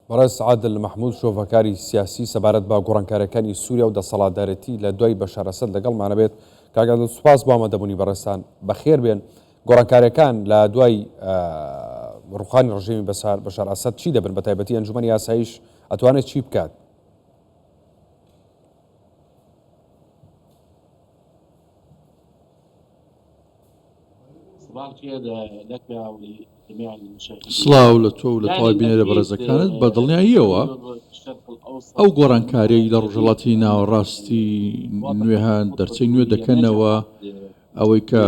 بەڕێز عادل محمود شۆڤەکاری سیاسی سەبارەت بە گۆڕانکاریەکانی سووریا و دەسەڵاتدارەتی لە دوای بەشار ئەسەد لەگەڵمانە بێت. کاگە سوپاس بۆ ئامادەبوونی بەڕێستان بەخێر بێن. گۆڕانکاریەکان لە دوای ڕوخانی ڕژێمی بەشار ئەسەد چی دەبن؟ بە تایبەتی ئەنجومەنی یاساییش ئەتوانێت چی بکات؟ سڵاو لە تۆ و لە تەواوی بەڕێزەکانت بە دڵنیاییەوە ئەو گۆڕانکاریەی لە ڕۆژهەڵاتی ناوەڕاستی نوێهان دەرچەی نوێ دەکەنەوە ئەوەی کە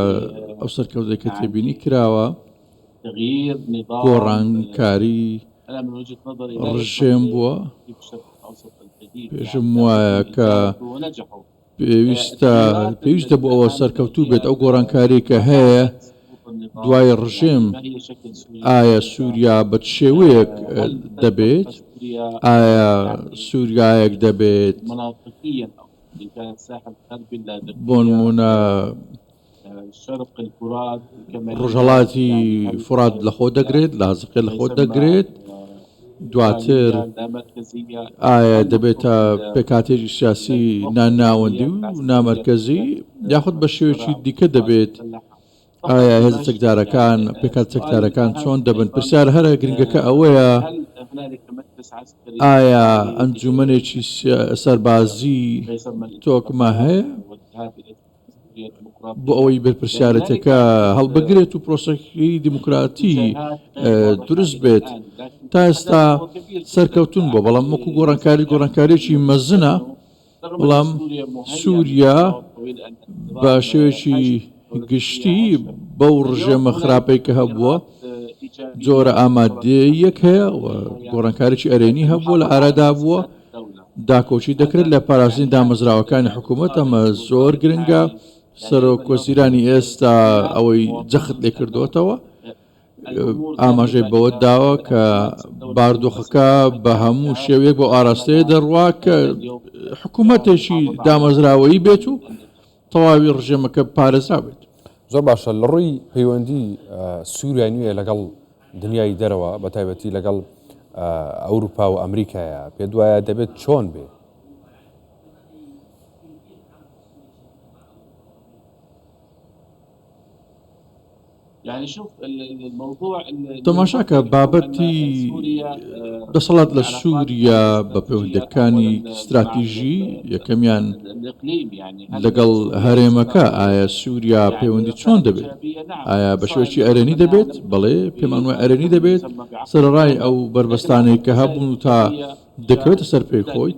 ئەو سەرکەوتەی کە تێبینی کراوە گۆڕانکاری ڕژێم بووە. پێشم وایە کە پێویستە بۆ ئەوە سەرکەوتوو بێت ئەو گۆڕانکاری کە هەیە دوای ڕژێم. ئایا سووریا بە شێوەیەک دەبێت؟ ئایا سووریایەک دەبێت بۆ نمونە ڕۆژهەڵاتی فورات لەخۆ دەگرێت، لازقێ لەخۆ دەگرێت، دواتر ئایا دەبێتە پێکاتێکی سیاسی ناوەندی و نامەرکەزی یاخود بە شێوەیەکی دیکە دەبێت؟ ئایا هێز چەکدارەکان پێکات چەکدارەکان چۆن دەبن؟ پرسیار هەرە گرنگەکە ئەوەیە ئایا ئەنجومەنێکی سەربازی تۆکمە هەیە بۆ ئەوەی بەرپرسیارەتەکە هەڵبگرێت و پرۆسەکەی دیموکراتی دروست بێت. تا ئێستا سەرکەوتون بۆ بەڵام وەکو گۆڕانکاریێکی مەزنە، بەڵام سووریا بە شێوەیەکی گشتی بەو ڕژێمە خراپەی کە هەبووە جۆرە ئامادەیەک هەیە و گۆڕانکاریی ئەرێنی هەبووە لە ئارادا بووە داکۆچی دەکرێت لە پاراستنی دامەزراوەکانی حکوومەت. ئەمە زۆر گرنگە. سەرۆکۆسیرانی ئێستا ئەوەی جەخت لێ کردوتەوە ئاماژەی بەوە داوە کە باردۆخەکە بە هەموو شێوەیەک بۆ ئاراستەیە دەڕوا کە حکوومەتێکی دامەزراوەیی بێت و تەواوی ڕژێمەکە پارێزرا بێت. زۆر باشە. لە ڕووی پەیوەندی سووریای نوێ لەگەڵ دنیای دەرەوە بە تایبەتی لەگەڵ ئەوروپا و ئەمریکایە پێ دوایە دەبێت چۆن بێ؟ تەماشاکە بابەتی دەسەڵات لە سووریا بە پەیوەندیەکانی استراتیژی یەکەمیان لەگەڵ هەرێمەکە ئایا سووریا پەیوەندی چۆن دەبێت؟ ئایا بە شێوەیەکی ئەرێنی دەبێت؟ بەڵێ پێمان وایە ئەرێنی دەبێت. سەرەڕای ئەو بربەستانەی کە هەبوون تا دەکەوێتە سەر پێی خۆی.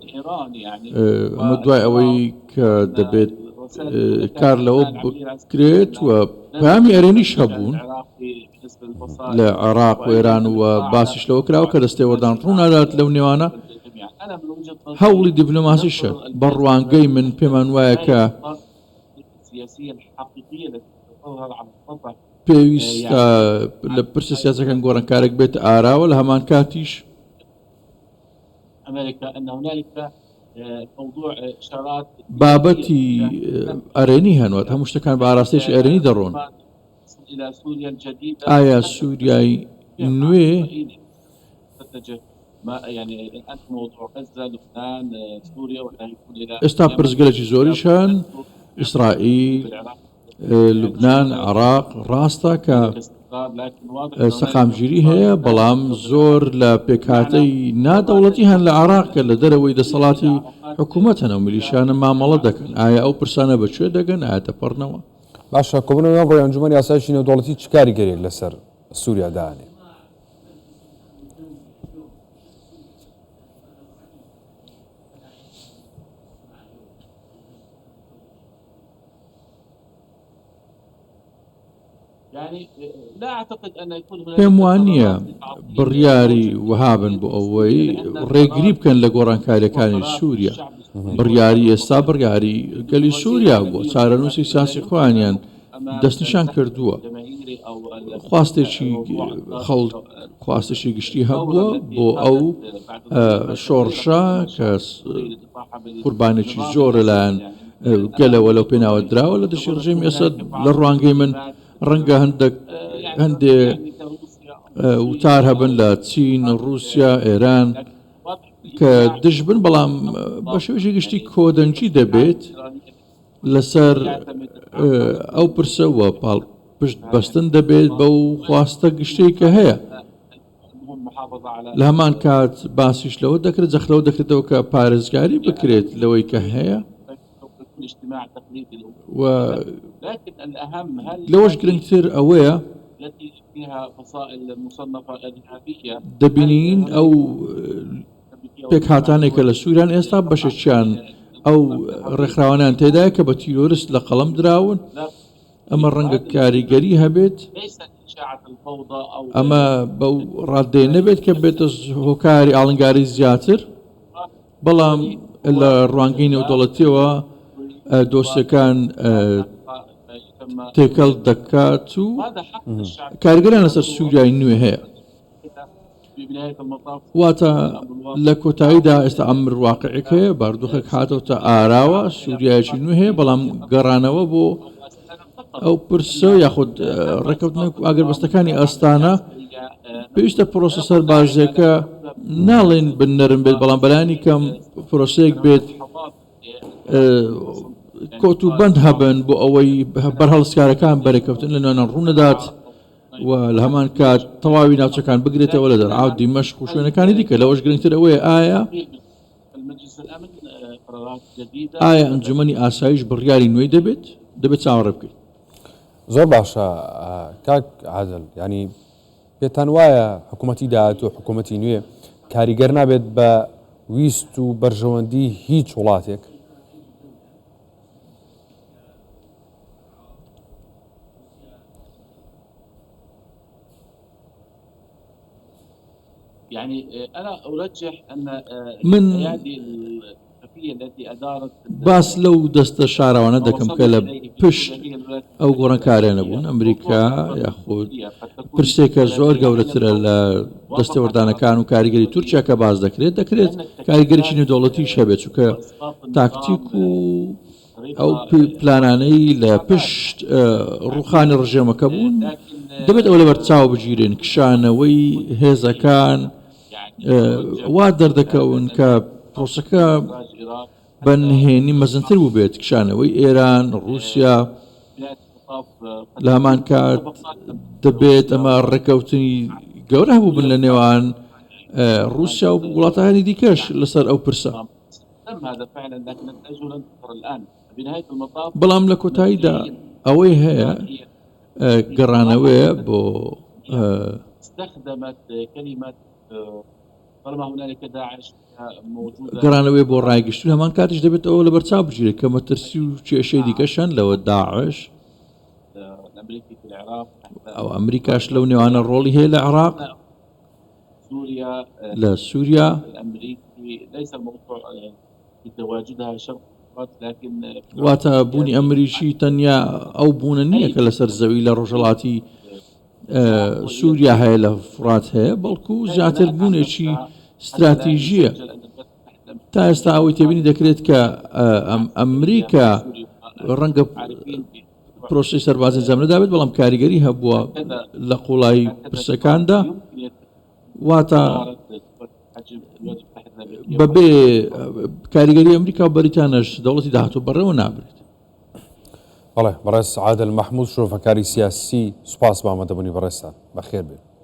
ئەمە دوای ئەوەی کە دەبێت کار لەوە بکرێت و پامی ئەرێنیش هەبوون لە عێراق و ئێران و باسیش لەوە کراوە کە دەستێ وەردان ڕوو نادات لەو نێوانە. هەوڵی دیپلۆماسیشە بە ڕوانگەی من پێمان وایە کە پێویستە لە پرسە سیاسەکان گۆڕانکارێک بێت ئاراوە لە هەمان کاتیش بابەتی ئەرێنی هەنوات هەموو شتەکان بە ئاراستەیەکی ئەرێنی دەڕۆن. ئایا سووریای نوێ ئێستا پرسگەلێکی زۆریش هەن ئیسرائیل، لوبنان، عێراق ڕاستە کە سەقامگیری هەیە بەڵام زۆر لە پێکهاتەی نادەوڵەتی هەن لە عێراق کە لە دەرەوەی دەسەڵاتی حکوومەت هەنە و میلیشیانە مامەڵە دەکەن. ئایا ئەو پرسانە بەکوێ دەگەن؟ ئایا دەپەڕنەوە؟ باشە. کۆبوونەوە بۆ ئەنجومەنی یاساییی نێودەوڵەتی چ کاریگەریەک لەسەر سووریا دانێ؟ پێم وانە بڕیاری وهابن بۆ ئەوەی ڕێگری بکەن لە گۆڕانکاریەکانی سووریا. بڕیاری ئێستا بڕیاری گەلی سووریا بووە. چارەنووسی سیاسی خۆیانیان دەستنیشان کردووە. خواستێکی گشتی هەبووە بۆ ئەو شۆڕشە کە قوربانێکی زۆر لەلایەن گەلەوە لەو پێناوە دراوە لە دەشی ڕژێمی ئەسەد. لە ڕوانگەی من ڕەنگە هەندێ وتار هەبن لە چین، رووسیا، ئێران کە دژبن بەڵام بە شێوەیەکی گشتی کۆدەنجی دەبێت لەسەر ئەو پرسەوە پشت بەستن دەبێت بەو خواستە گشتەی کە هەیە. لە هەمان کات باسیش لەوە دەکرێت جەخلەوە دەکرێتەوە کە پارێزگاری بکرێت لەوەی کە هەیە و لەوەش گرنگتر ئەوەیە دەبینین ئەو پێک هاتانێکە لە سووران ئێستا بەشەچیان ئەو ڕێکخراوانیان تێدایە کە بە تیرۆریست لە قەڵەم دراون. ئەمە ڕەنگە کاریگەری هەبێت، ئەمە بەو ڕادێ نەبێت کە بێتە هۆکاری ئاڵنگاری زیاتر، بەڵام لە ڕوانگەی نێودەوڵەتیەوە دۆستەکان تێکەڵ دەکات و کارگەران لەسەر سووریای نوێ هەیە. واتە لە کۆتاییدا ئێستا ئەمر واقعێک هەیە، باردوخێک هاتەوتە ئاراوە، سووریایەکی نوێ هەیە، بەڵام گەڕانەوە بۆ ئەو پرسە یاخود ڕێکەوتنە ئاگربەستەکانی ئەستانە پێویستە پرۆسە سەربازیەکە ناڵێن بنەرم بێت، بەڵام بەلایانی کەم پرۆسەیەک بێت کۆت و بەند هەبن بۆ ئەوەی بەرهەڵسکارەکان بەرەکەوتن لە نوێنە ڕوونەدات و لە هەمان کات تەواوی ناوچەکان بگرێتەوە لە دەرعاو دیمەشق و شوێنەکانی دیکە. لەوەش گرنگتر ئەوەیە ئایا ئەنجومەنی ئاسایش بڕیاری نوێی دەبێت چاوەڕێ بکەیت. زۆر باشە کاک عادل، ینی پێتان وایە حکوومەتی داهات و حکوومەتی نوێ کاریگەر نابێت بە ویست و بەرژەوەندی هیچ وڵاتێک؟ يعني أنا أرجح أن من هذه الخلفية التي أدارت باس لەو دەستە شاراوانە دەکەم کە لە پشت ئەو گۆڕانکاریانە بوون ئەمریکا یاخود پرسێکە زۆر گەورەترە لە دەستەوەردانەکان و کاریگەری تورکیا کە باز دەکرێت کاریگەریی نێودەوڵەتی شەبێت، چونکە تاکتیک و ئەو پلانانەی لە پشت ڕووخانی ڕژێمەکە بوون دەبێت ئەو لەبەر چاو بگیرێن. کشانەوەی هێزەکان وا دەردەکەون کە پرۆسەکە بەنهێنی مەزنتر بوو بێت، کشانەوەی ئێران، رووسیا. لە هەمان کات دەبێت ئەمە ڕێکەوتنی گەورە هەبوو بن لە نێوان رووسیا و وڵاتانی دیکەش لەسەر ئەو پرسە. بەڵام لە کۆتاییدا ئەوەی هەیە گەڕانەوەیە بۆ گەڕانەوەی بۆ ڕایگەشتن. هەمان کاتیش دەبێت ئەوە لە بەرچاو بگیرێت کە مەترسی و کێشەی دیکەشان لەوە داعش ئەو ئەمریکاش لەو نێوانە ڕۆڵی هەیە لە عێراق لە سووریا. واتە بوونی ئەمریکی تەنیا ئەو بوونە نییە کە لەسەر زەوی لە ڕۆژهەڵاتی سووریا هەیە لە فڕات هەیە، بەڵکو زیاتر بوونێکی استراتیژیە. تا ئێستا ئەوەی تێبینی دەکرێت کە ئەمریکا ڕەنگە پرۆسی سەربازی ئەنجام نەدابێت، بەڵام کاریگەری هەبووە لە قوڵای پرسەکاندا. واتە بەبێ کاریگەری ئەمریکا و بەریتانەش دەوڵەتی داهاتوو بەڕێوە نابرێت. بەڵێ بەڕێز عادل مەحموود شۆفەکاری سیاسی، سوپاس بە ئامادەبوونی بەڕێستان، بەخێر بێت.